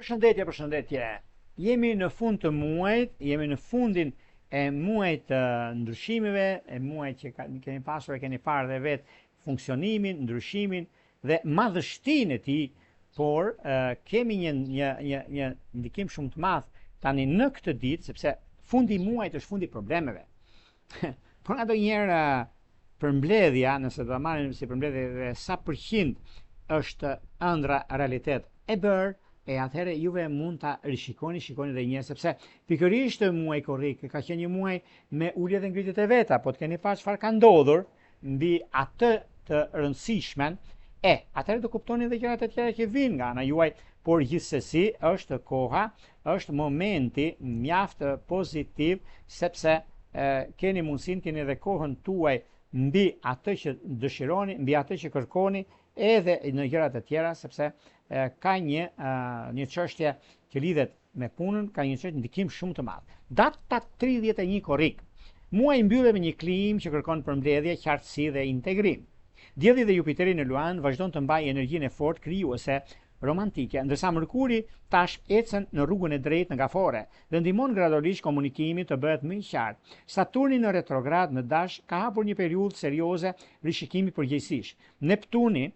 Përshëndetje. Jemi në fund të muajit, jemi në fundin e muajit të ndryshimeve, e muajit që keni pasur e keni parë dhe vetë funksionimin, ndryshimin dhe madhështinë e tij, por kemi një ndikim shumë të madh tani në këtë ditë, sepse fundi i muajit është fundi i problemeve. Por ndonjëherë përmbledhja, nëse do ta marrim si përmbledhje sa përqind është ëndra realitet e bërë, e atëherë juve mund ta shikoni dhe një, sepse pikërisht muaji korrik ka qenë një muaj me ulje dhe ngritjet e veta, po të keni parë çfarë ka ndodhur mbi atë të rëndësishmen, atëherë do kuptoni edhe gjërat e tjera që vijnë nga ana juaj, por gjithsesi është koha, është momenti mjaft pozitiv, sepse keni mundësinë, keni edhe kohën tuaj mbi atë që dëshironi, mbi atë që kërkoni, edhe në gjërat e tjera, sepse ka një çështje që lidhet me punën, ka një çështje ndikim shumë të madh. Data 31 korrik. Muaji mbyllet me një klim që kërkon përmbledhje, qartësi dhe integrim. Dielli dhe Jupiteri në Luan vazhdon të mbajë energjinë e fortë krijuese romantike, ndërsa Mërkuri tash ecën në rrugën e drejtë në Gafore dhe ndihmon gradualisht komunikimi të bëhet më i qartë. Saturni në retrograd në Dash ka hapur një periudhë serioze rishikimi përgjegjësisht. Neptuni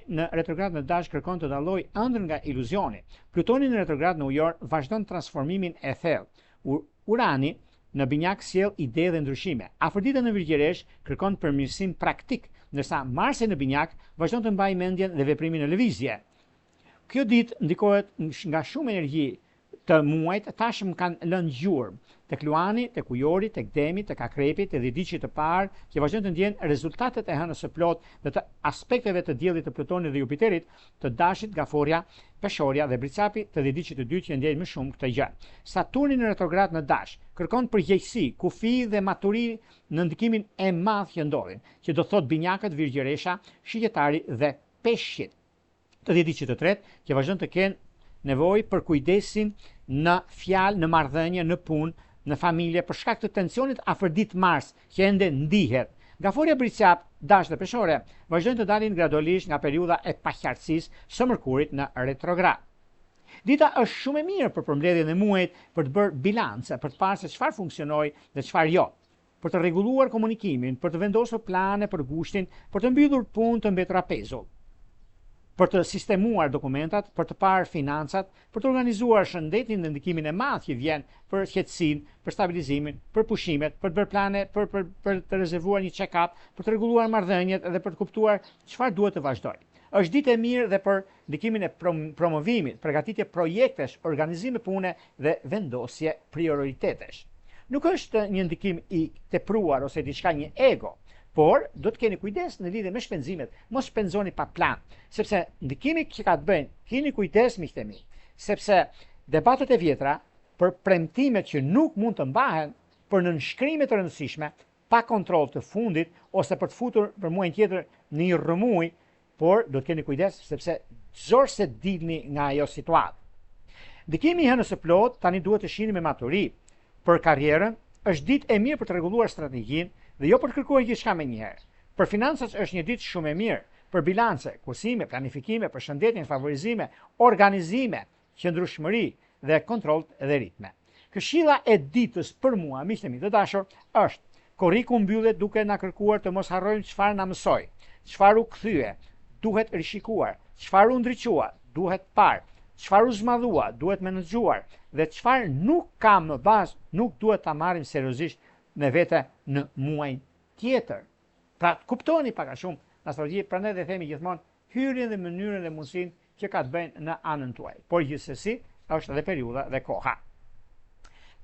në retrograd në Dash kërkon të dallojë ëndrrën nga iluzioni. Plutoni në retrograd në Ujor vazhdon transformimin e thellë. Urani në Binjak sjell ide dhe ndryshime. Afrodita në Virgjeresh kërkon përmirësim praktik, ndërsa Marsi në Binjak vazhdon të mbajë mendjen dhe veprimin në lëvizje. Kjo ditë ndikohet nga shumë energji të muajit, tashmë kanë lënë gjurmë tek Luani, tek Ujori, tek Demi, tek Akrepi, te Dhidhiçi të parë, që vazhdojnë të ndjejnë rezultatet e hënës së plot dhe të aspekteve të diellit, të Plutonit dhe Jupiterit, të Dashit, Gaforia, Peshorja dhe Bricapi, të Dhidhiçit të dytë që ndjejnë më shumë këtë gjë. Saturni në retrograd në Dash kërkon përgjegjësi, kufi dhe maturi në ndikimin e madh që ndodhin, që do thot Binjakët, Virgjeresha, Shigjetari dhe Peshqit. Të Dhidhiçit të tretë që vazhdon të kenë nevojë për kujdesin në fjalë, në marrëdhënie, në punë, në familje, për shkak të tensionit afërdit Mars që ende ndihet. Gaforia, Bricap, Dash dhe Peshore vazhdojnë të dalin gradualisht nga periudha e paqartësisë së Mërkurit në retrograd. Dita është shumë e mirë për përmbledhjen e muajit, për të bërë bilance, për të parë se çfarë funksionoi dhe çfarë jo, për të rregulluar komunikimin, për të vendosur plane për gushtin, për të mbyllur punë të mbetura pezull, për të sistemuar dokumentat, për të parë financat, për të organizuar shëndetin dhe ndikimin e madh që vjen për qetësinë, për stabilizimin, për pushimet, për të bërë plane, për të rezervuar një check-up, për të rregulluar marrëdhëniet dhe për të kuptuar çfarë duhet të vazhdojë. Është ditë e mirë dhe për ndikimin e promovimit, përgatitje projektesh, organizime pune dhe vendosje prioritetesh. Nuk është një ndikim i tepruar ose diçka një ego, por do të keni kujdes në lidhje me shpenzimet, mos shpenzoni pa plan, sepse ndikimi që ka të bëjnë, keni kujdes miqtë e mi, sepse debatet e vjetra për premtimet që nuk mund të mbahen, për nënshkrime të rëndësishme, pa kontroll të fundit ose për të futur për muajin tjetër në një rrëmuj, por do të keni kujdes sepse zorse dilni nga ajo situatë. Ndikimi i hënës së plot tani duhet të shihni me maturi. Për karrierën është ditë e mirë për të rregulluar strategjinë dhe jo për të kërkuar gjithçka me njëherë. Për financat është një ditë shumë e mirë, për bilance, kursime, planifikime, përshëndetjen, favorizime, organizime, qëndrueshmëri dhe kontroll dhe ritme. Këshilla e ditës për mua, miqtë mi të dashur, është: korriku mbyllet duke na kërkuar të mos harrojmë çfarë na mësoi, çfarë u kthye, duhet rishikuar, çfarë u ndriçua, duhet parë, çfarë u zmadhua, duhet menaxhuar dhe çfarë nuk ka më bazë, nuk duhet ta marrim seriozisht me vete në muajin tjetër. Pra kuptoni pak a shumë në astrologji, prandaj dhe themi gjithmonë hyrjen dhe mënyrën dhe mundësinë që ka të bëjnë në anën tuaj. Por gjithsesi është edhe periudha dhe koha.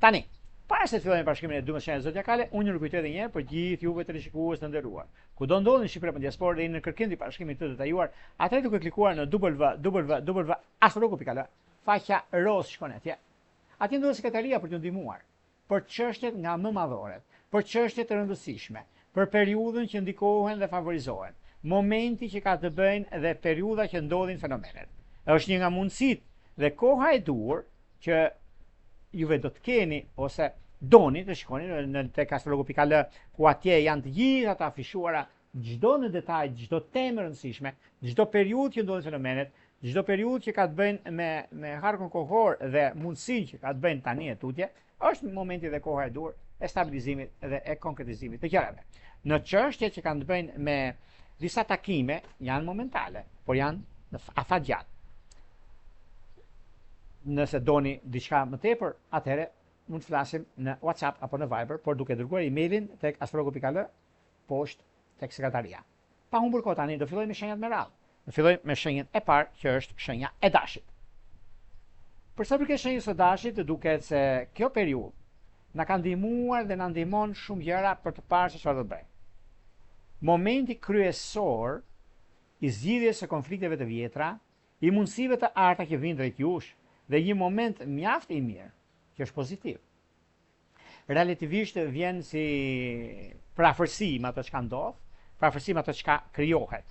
Tani, para se të fillojmë bashkimin e 12 shenjave zodiakale, unë ju kujtoj edhe një herë për gjithë juve të rishikues të nderuar. Kudo ndodheni në Shqipëri apo në diasporë dhe në kërkim të bashkimit të detajuar, atëherë duke klikuar në www.astrologo.al, faqja roz shkon atje. Atje ndodhet sekretaria për t'ju ndihmuar për çështjet nga më madhore, për çështjet të rëndësishme, për periudhën që ndikohen dhe favorizohen, momenti që ka të bëjnë dhe periudha që ndodhin fenomenet. Është një nga mundësitë dhe koha e duhur që juve do të keni ose doni të shkoni në tek astrologo.al, ku atje janë të gjitha të afishuara çdo në detaj, çdo temë e rëndësishme, çdo periudhë që ndodhin fenomenet, çdo periudhë që ka të bëjnë me harkun kohor dhe mundësinë që ka të bëjnë tani e tutje, është momenti dhe koha e dur e stabilizimit dhe e konkretizimit të gjërave. Në çështje që kanë të bëjnë me disa takime, janë momentale, por janë afatgjatë. Nëse doni diçka më tepër, atëherë mund të flasim në WhatsApp apo në Viber, por duke dërguar emailin tek astrologu.al poshtë tek sekretaria. Pa humbur kohë tani, do filloj me shenjat me radhë. Do filloj me shenjën e parë, që është shenja e dashit. Për sa përket shenjës së dashit, duket se kjo periudhë na ka ndihmuar dhe na ndihmon shumë gjëra për të parë se çfarë do të bëjmë. Momenti kryesor i zgjidhjes së konflikteve të vjetra, i mundësive të arta që vijnë drejt jush, dhe një moment mjaft i mirë, që është pozitiv. Relativisht vjen si prafërsi me ato çka ndodh, prafërsi me ato çka krijohet.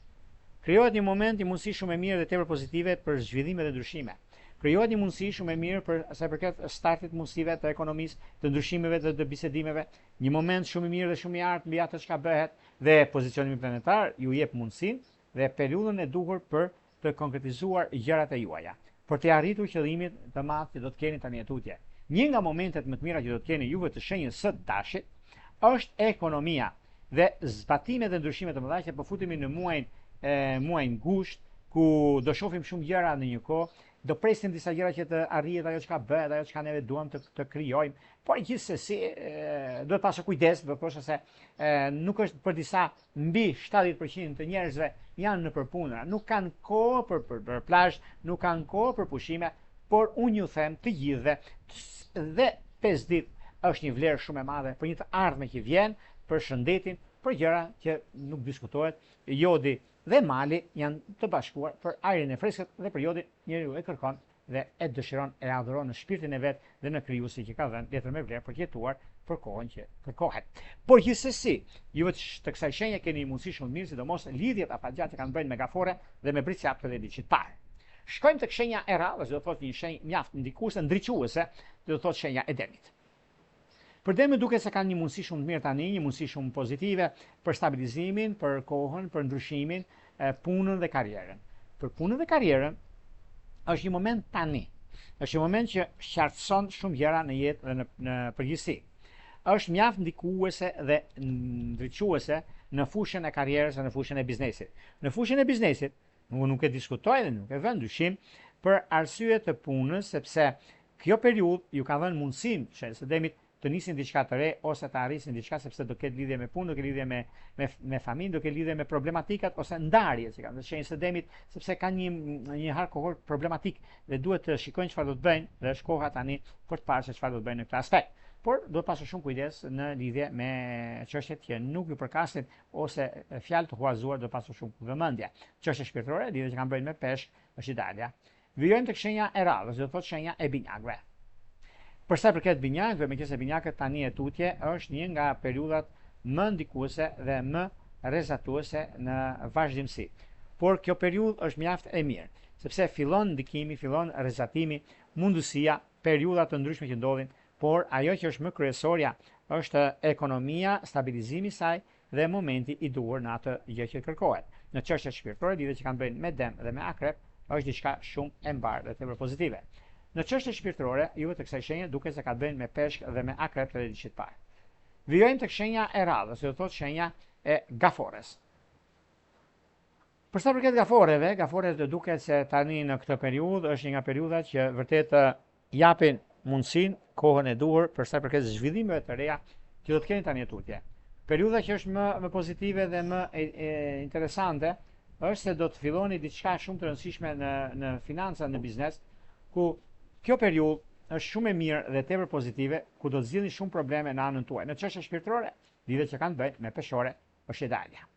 Krijohet një moment i mundësi shumë e mirë dhe tepër pozitive për zhvillime dhe ndryshime. Krijohet një mundësi shumë e mirë për sa i përket startit mundësive të ekonomisë, të ndryshimeve dhe të bisedimeve, një moment shumë i mirë dhe shumë i artë mbi ato çka bëhet dhe pozicionimi planetar ju jep mundësinë dhe periudhën e duhur për të konkretizuar gjërat e juaja, për të arritur qëllimin të madh që do të keni tani tutje. Një nga momentet më të mira që do të keni juve të shenjës së dashit është ekonomia dhe zbatimet dhe ndryshimet të mëdha që po futemi në muajin gusht, ku do shohim shumë gjëra në një kohë, do presim disa gjëra që të arrihet ajo çka bëhet, ajo çka neve duam të krijojmë, por gjithsesi duhet pasur kujdes, do thosha se nuk është për disa mbi 70% të njerëzve janë në përpunëra, nuk kanë kohë për plazh, nuk kanë kohë për pushime, por unë ju them të gjithëve dhe 5 ditë është një vlerë shumë e madhe për një të ardhme që vjen, për shëndetin, për gjëra që nuk diskutohet. Jodi dhe mali janë të bashkuar për ajrin e freskët dhe periodin njeriu e kërkon dhe e dëshiron, e adhuron në shpirtin e vet dhe në krijuesin që ka dhënë letër me vlerë për të jetuar për kohën që kërkohet. Por gjithsesi, juve të kësaj shenje keni mundësi shumë mirë, sidomos lidhjet afatgjatë që kanë bëjnë me gafore dhe me britsjapë dhe diçit parë. Shkojmë tek shenja e radhës, do të thotë një shenjë mjaft ndikuese, ndriçuese, do të thotë shenja e demit. Për demin duket se kanë një mundësi shumë të mirë tani, një mundësi shumë pozitive për stabilizimin, për kohën, për ndryshimin, punën dhe karrierën. Për punën dhe karrierën është një moment tani. Është një moment që qartëson shumë gjëra në jetë dhe në përgjithësi. Është mjaft ndikuese dhe ndriçuese në fushën e karrierës dhe në fushën e biznesit. Në fushën e biznesit, nuk e diskutoj dhe nuk e vë ndryshim për arsye të punës, sepse kjo periudhë ju ka dhënë mundësinë shenjës së demit të nisin diçka të re ose të arrisin diçka, sepse do ketë lidhje me punë, do ketë lidhje me familjen, do ketë lidhje me problematikat ose ndarjet që kanë shenjës së demit, sepse kanë një hark kohor problematik dhe duhet të shikojnë çfarë do të bëjnë dhe është koha tani për të parë se çfarë do të bëjnë në këtë aspekt. Por do të pasur shumë kujdes në lidhje me çështjet që nuk ju përkasin ose fjalë të huazuar, do të pasur shumë vëmendje. Çështje shpirtërore, lidhje që kanë bëjnë me peshk, është idealja. Vijojmë tek shenja e radhës, do të thotë shenja e binjakëve. Për sa përket binjakëve, meqense binjakët tani e tutje është një nga periudhat më ndikuese dhe më rrezatuese në vazhdimsi. Por kjo periudhë është mjaft e mirë, sepse fillon ndikimi, fillon rrezatimi, mundësia, periudha të ndryshme që ndodhin, por ajo që është më kryesorja është ekonomia, stabilizimi i saj dhe momenti i duhur në atë gjë që kërkohet. Në çështjet shpirtërore, lidhje që kanë bëjnë me dem dhe me akrep, është diçka shumë e mbarë dhe tepër pozitive. Në çështje shpirtërore, juve të kësaj shenje duket se ka të bëjnë me peshk dhe me akrep të diçit parë. Vijojmë tek shenja e radhës, do të thotë shenja e gafores. Për sa përket gaforeve, gaforet duket se tani në këtë periudhë është një nga periudhat që vërtet japin mundësinë, kohën e duhur për sa përket zhvillimeve të reja që do të keni tani tutje. Periudha që është më pozitive dhe më interesante është se do të filloni diçka shumë të rëndësishme në financa, në biznes, ku kjo periudhë është shumë e mirë dhe tepër pozitive, ku do të zgjidhni shumë probleme në anën tuaj. Në çështje shpirtërore, lidhjet që kanë të bëjnë me peshore, është idealja.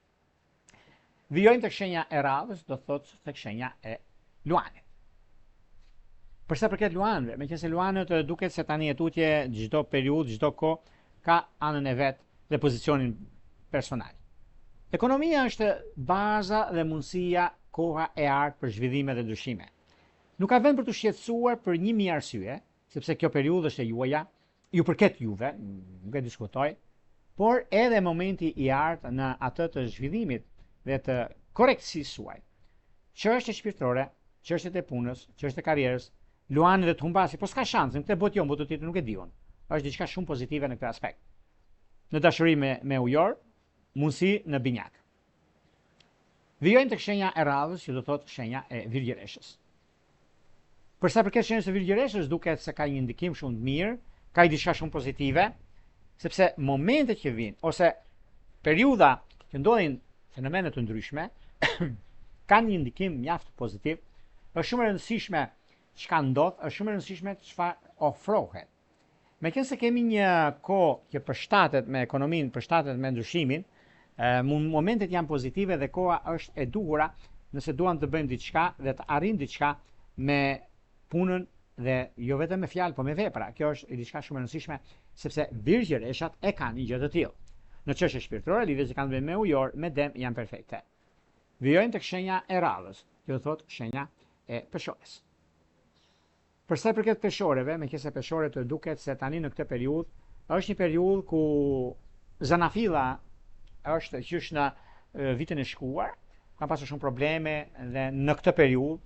Vijojmë tek shenja e radhës, do të thotë tek shenja e luanit. Për sa përket luanëve, meqense luanët duket se tani e tutje çdo periudhë, çdo kohë ka anën e vet dhe pozicionin personal. Ekonomia është baza dhe mundësia, koha e artë për zhvillime dhe ndryshime. Nuk ka vend për të shqetësuar për 1000 arsye, sepse kjo periudhë është e juaja, ju përket juve, nuk e diskutoj, por edhe momenti i artë në atë të zhvillimit dhe të korrektësisë suaj. Çështjet shpirtërore çështjet e punës, çështjet e karrierës, luani dhe të humbasi, po s'ka shans, në këtë botë jo, botë tjetër nuk e diun. Është diçka shumë pozitive në këtë aspekt. Në dashuri me ujor, mundësi në binjak. Vijojmë tek shenja e radhës, që do thotë shenja e virgjëreshës. Për sa përket shenjës së virgjëreshës, duket se ka një ndikim shumë të mirë, ka diçka shumë pozitive, sepse momentet që vijnë ose periudha që ndodhin fenomene të ndryshme kanë një ndikim mjaft pozitiv. Është shumë e rëndësishme çka ndodh, është shumë e rëndësishme çfarë ofrohet. Meqense kemi një kohë që përshtatet me ekonominë, përshtatet me ndryshimin, momentet janë pozitive dhe koha është e duhura nëse duam të bëjmë diçka dhe të arrijmë diçka me punën dhe jo vetëm me fjalë, po me vepra. Kjo është diçka shumë e rëndësishme sepse virgjëreshat e kanë një gjë të tillë. Në çështje shpirtërore, lidhjet që kanë bënë me ujor, me dem janë perfekte. Vijojmë tek shenja e radhës, që do thotë shenja e peshores. Për sa i përket peshoreve, meqense peshoret të duket se tani në këtë periudhë është një periudhë ku zanafilla është qysh në vitin e shkuar, kanë pasur shumë probleme dhe në këtë periudhë,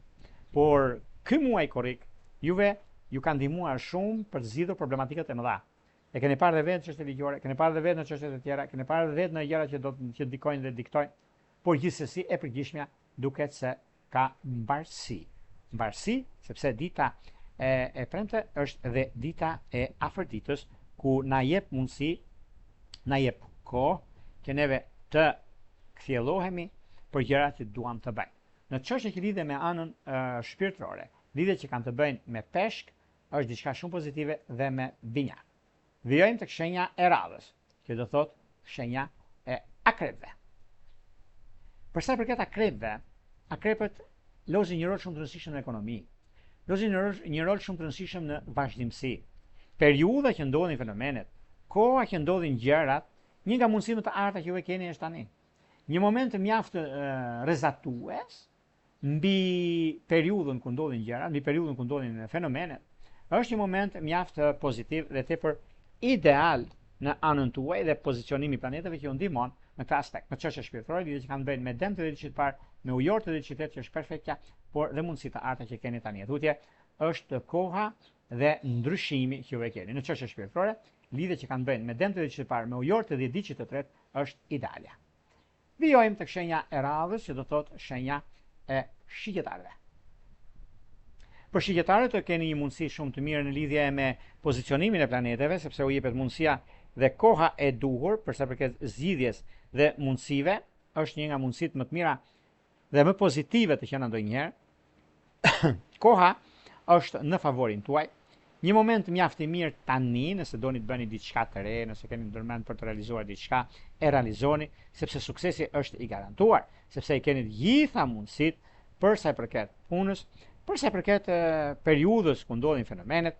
por ky muaj korrik juve ju ka ndihmuar shumë për të zgjidhur problematikat e mëdha. E keni parë dhe vetë çështje ligjore, keni parë dhe vetë në çështjet e tjera, keni parë dhe vetë në gjëra që dikojnë dhe diktojnë, por gjithsesi e përgjithshmja duket se ka mbarësi. Mbarësi sepse dita e premte është dhe dita e afërditës ku na jep mundësi, na jep kohë që neve të kthjellohemi për gjërat që duam të bëjmë. Në çështje që lidhe me anën shpirtërore, lidhjet që kanë të bëjnë me peshk, është diçka shumë pozitive dhe me binjak. Vijojmë tek shenja e radhës, që do thotë shenja e akrepëve. Për sa i përket akrepëve, akrepët lozin një rol shumë të rëndësishëm në ekonomi. Lozin një rol shumë të rëndësishëm në vazhdimsi. Periudha që ndodhin fenomenet, koha që ndodhin gjërat, një nga mundësitë më të arta që ju e keni është tani. Një moment mjaft rrezatues mbi periudhën ku ndodhin gjërat, mbi periudhën ku ndodhin fenomenet, është një moment mjaft pozitiv dhe tepër ideal në anën tuaj dhe pozicionimi i planetave që ju ndihmon në këtë aspekt. Në çështje shpirtërore, lidhje që kanë bënë me dem të ditës së parë, me ujor të ditës së tretë që është perfektja, por dhe mundësitë të arta që keni tani. Tutje është koha dhe ndryshimi që ju e keni. Në çështje shpirtërore, lidhje që kanë bënë me dem të ditës së parë, me ujor të ditës së tretë është ideale. Vijojmë tek shenja e radhës, që do thotë shenja e shigjetarëve. Për shigjetarët të keni një mundësi shumë të mirë në lidhje me pozicionimin e planeteve, sepse u jepet mundësia dhe koha e duhur për sa përket zgjidhjes dhe mundësive, është një nga mundësitë më të mira dhe më pozitive të qenë ndonjëherë. Koha është në favorin tuaj. Një moment mjaft i mirë tani, nëse doni të bëni diçka të re, nëse keni ndërmend për të realizuar diçka, e realizoni, sepse suksesi është i garantuar, sepse i keni të gjitha mundësitë për sa i përket punës, për sa i përket periudhës ku ndodhin fenomenet,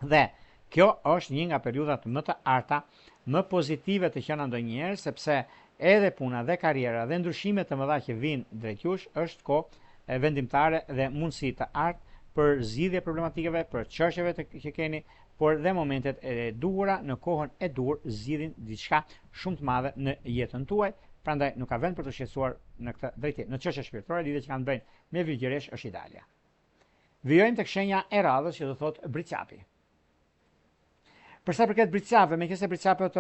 dhe kjo është një nga periudhat më të arta, më pozitive të qenë ndonjëherë, sepse edhe puna dhe karriera dhe ndryshimet të mëdha që vijnë drejt jush është kohë vendimtare dhe mundësi të artë për zgjidhje problematikave, për çështjeve që keni, por dhe momentet e duhura në kohën e duhur zgjidhin diçka shumë të madhe në jetën tuaj. Prandaj nuk ka vend për të shqetësuar në këtë drejtim. Në çështje shpirtërore, lidhjet që kanë bëjnë me virgjëresh është ideale. Vijojmë tek shenja e radhës, që do thotë bricjapi. Për sa përket bricjapëve, meqense bricjapët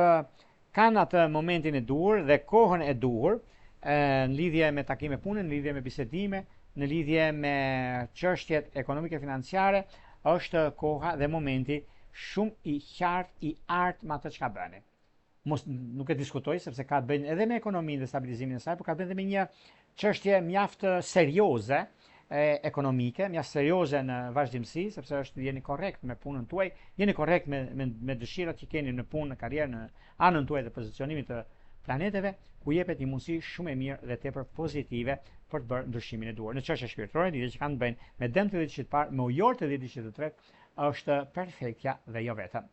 kanë atë momentin e duhur dhe kohën e duhur në lidhje me takime pune, në lidhje me bisedime, në lidhje me çështjet ekonomike financiare, është koha dhe momenti shumë i qartë, i artë me atë çka bëni. Nuk e diskutoj sepse ka të bëjë edhe me ekonominë dhe stabilizimin e saj, por ka të bëjë edhe me një çështje mjaft serioze ekonomike, mjaft serioze në vazhdimsi, sepse është jeni korrekt me punën tuaj, jeni korrekt me dëshirat që keni në punë, në karrierë, në anën tuaj të pozicionimit të planeteve, ku jepet një mundësi shumë e mirë dhe tepër pozitive për të bërë ndryshimin e duhur. Në çështje shpirtërore, lidhjet që kanë të bëjnë me dem të ditës së parë, me ujor të ditës së tretë, është perfektja dhe jo vetëm.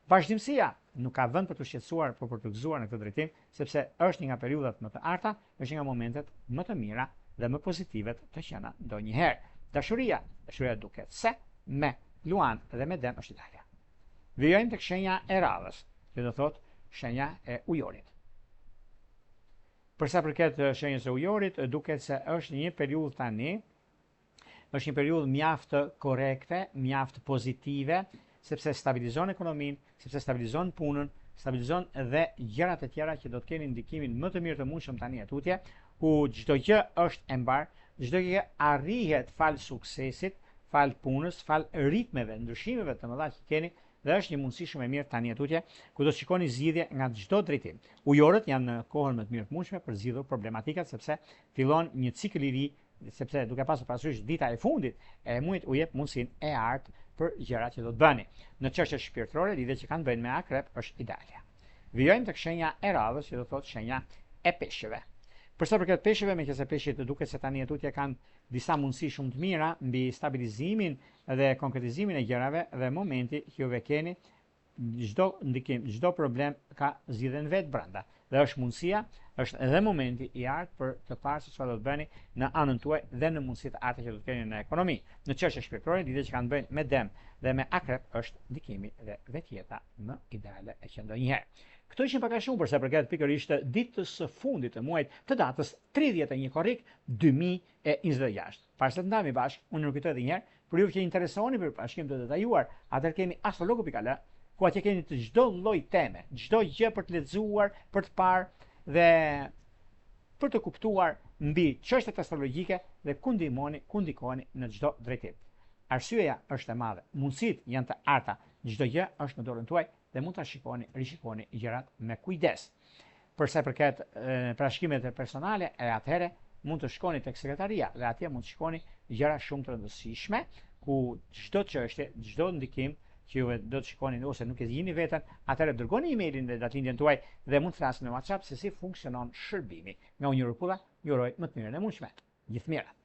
Vazhdimësia nuk ka vend për të shqetësuar, por për të gëzuar në këtë drejtim, sepse është një nga periudhat më të arta, është një nga momentet më të mira dhe më pozitivet të qena ndonjëherë. Dashuria duket se me luan dhe me dem është ideale. Vijojmë tek shenja e radhës, që do thotë shenja e ujorit. Për sa përket shenjës së ujorit, duket se është një periudhë tani është një periudhë mjaft korrekte, mjaft pozitive, sepse stabilizon ekonominë, sepse stabilizon punën, stabilizon dhe gjërat e tjera që do të kenë ndikimin më të mirë të mundshëm tani atutje, ku çdo gjë është e mbar, çdo gjë arrihet fal suksesit, fal punës, fal ritmeve, ndryshimeve të mëdha që keni, dhe është një mundësi shumë e mirë tani atutje, ku do të shikoni zgjidhje nga çdo drejtim. Ujorët janë në kohën më të mirë të mundshme për zgjidhur problematikat, sepse fillon një cikël i ri, sepse duke pasur parasysh dita e fundit e muajit u jep mundësinë e artë për gjërat që do të bëni. Në çështje shpirtërore, lidhjet që kanë bëjnë me akrep është ideale. Vijojmë tek shenja e radhës, që do të thotë shenja e peshqeve. Për sa përket peshqeve, meqenëse peshqit duket se tani atutje kanë disa mundësi shumë të mira mbi stabilizimin dhe konkretizimin e gjërave, dhe momenti që juve keni çdo ndikim, çdo problem ka zgjidhjen vet brenda. Dhe është mundësia, është edhe momenti i artë për të parë se çfarë do të bëni në anën tuaj dhe në mundësitë e arta që do të keni në ekonomi. Në çështje shpirtërore, lidhjet që kanë bëjnë me Dem dhe me Akrep është ndikimi dhe vetjeta më ideale e që ndonjëherë. Këto ishin pak a shumë për sa përket pikërisht ditës së fundit të muajit të datës 31 korrik 2026. Para se të ndajemi bashkë, unë rikujtoj edhe një herë, për ju që interesoni për bashkim të detajuar, atëherë kemi astrologu.al, ku atje keni të çdo lloj teme, çdo gjë për të lexuar, për të parë dhe për të kuptuar mbi çështjet astrologjike dhe ku ndikoni në çdo drejtim. Arsyeja është e madhe, mundësitë janë të arta, çdo gjë është në dorën tuaj dhe mund ta shikoni, rishikoni gjërat me kujdes. Për sa përket parashkimet personale, atëherë mund të shkoni tek sekretaria dhe atje mund të shikoni gjëra shumë të rëndësishme, ku çdo çështje, çdo ndikim që juve do të shikoni ose nuk e zgjini veten, atëherë dërgoni emailin dhe datëlindjen tuaj dhe mund të flasni në WhatsApp se si funksionon shërbimi. Nga Unë Rupulla, ju uroj më të mirën e mundshme. Gjithë mirat.